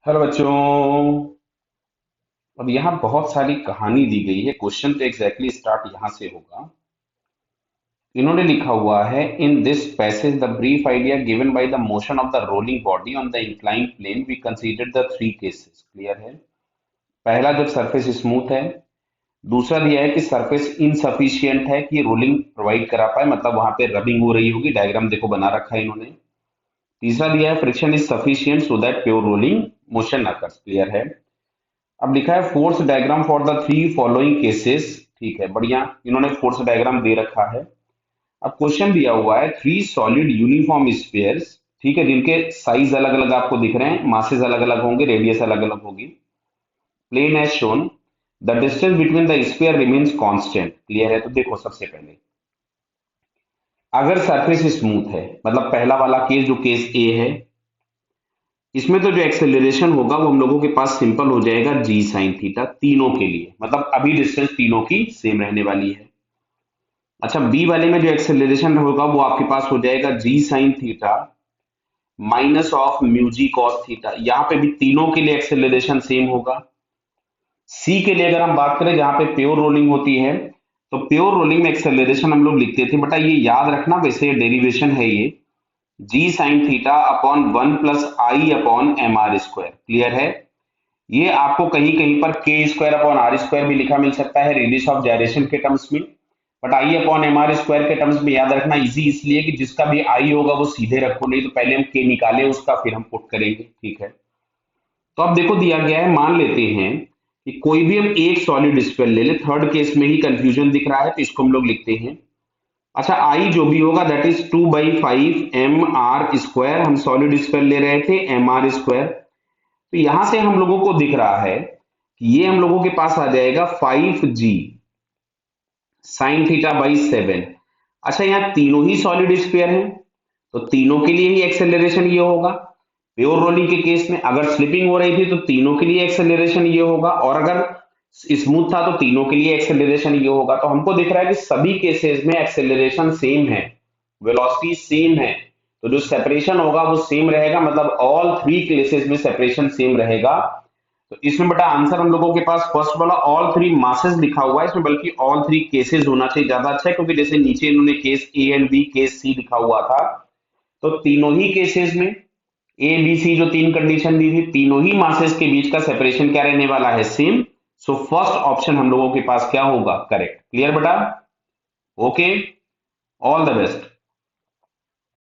Hello बच्चों। अब यहाँ बहुत सारी कहानी दी गई है। क्वेश्चन तो एग्जैक्टली स्टार्ट यहाँ से होगा। इन्होंने लिखा हुआ है, in this passage the brief idea given by the motion of the rolling body on the inclined plane we consider the three cases. Clear है? पहला, जब सरफेस स्मूथ है। दूसरा दिया है कि सरफेस इनसफिशियंट है कि रोलिंग प्रोवाइड करा पाए, मतलब वहां पे रबिंग हो रही होगी। डायग्राम देखो बना रखा है इन्होंने। तीसरा दिया है friction is sufficient so that pure rolling motion occurs. Clear है? अब लिखा है force diagram for the three following cases. ठीक है, बढ़िया। इन्होंने फोर्स डायग्राम दे रखा है। अब क्वेश्चन दिया हुआ है, थ्री सॉलिड यूनिफॉर्म स्फीयर्स। ठीक है, जिनके साइज अलग अलग आपको दिख रहे हैं, मासेस अलग अलग होंगे, रेडियस अलग अलग होगी। Plane as shown, the distance between the sphere remains constant. Clear है? तो देखो, सबसे पहले अगर सरफेस स्मूथ है, मतलब पहला वाला केस जो केस ए है, इसमें तो जो एक्सेलरेशन होगा वो हम लोगों के पास सिंपल हो जाएगा जी साइन थीटा, तीनों के लिए। मतलब अभी डिस्टेंस तीनों की सेम रहने वाली है। अच्छा, बी वाले में जो एक्सेलरेशन होगा वो आपके पास हो जाएगा g sine theta minus of mu g cos theta. यहाँ पे भी तीनों के लिए एक्सेलरेशन सेम होगा। सी के लिए अगर हम बात करें, जहां पे प्योर रोलिंग होती है, तो प्योर रोलिंग में एक्सेलरेशन हम लोग लिखते थे बेटा, ये याद रखना, वैसे डेरिवेशन है ये, g sine theta upon 1 + i/mr²। Clear है? ये आपको कहीं कहीं पर के स्क्वायर अपॉन आर स्क्वायर भी लिखा मिल सकता है रेडियस ऑफ जाइरेशन के टर्म्स में। But I upon M R square के टर्म्स में याद रखना इजी इसलिए कि जिसका भी आई होगा वो सीधे रखो, नहीं तो पहले हम के निकाले उसका फिर हम पुट करेंगे। ठीक है? तो अब देखो दिया गया है, मान लेते हैं कि कोई भी हम एक सॉलिड स्फीयर ले ले। थर्ड केस में ही कंफ्यूजन दिख रहा है तो इसको हम लोग लिखते हैं। अच्छा, आई जो भी होगा दैट इज 2/5 mr²। हम सॉलिड स्फीयर ले रहे थे mr²। तो यहां से हम लोगों को दिख रहा है कि ये हम लोगों के पास आ जाएगा 5g साइन थीटा बाई 7। अच्छा, यहाँ तीनों ही सॉलिड स्फीयर हैं, तो तीनों के लिए ही एक्सेलरेशन ये होगा। प्योर रोलिंग के केस में अगर स्लिपिंग हो रही थी तो तीनों के लिए एक्सेलरेशन ये होगा, और अगर स्मूथ था तो तीनों के लिए एक्सेलरेशन ये होगा। तो हमको दिख रहा है कि सभी केसेस में एक्सेलरेशन सेम है, वेलोसिटी सेम है। तो जो सेपरेशन होगा वो सेम रहेगा, मतलब ऑल थ्री केसेस में सेपरेशन सेम रहेगा। तो इसमें बेटा आंसर हम लोगों के पास फर्स्ट वाला ऑल थ्री मासेस लिखा हुआ है, इसमें बल्कि ऑल थ्री केसेस होना चाहिए, ज्यादा अच्छा है, क्योंकि जैसे नीचे इन्होंने case A and B case C लिखा हुआ था, तो तीनों ही केसेस में ए बी सी जो तीन कंडीशन दी थी, तीनों ही मासेस के बीच का सेपरेशन क्या रहने वाला है? सेम। सो फर्स्ट ऑप्शन हम लोगों के पास क्या होगा? करेक्ट। क्लियर बेटा? Okay, all the best.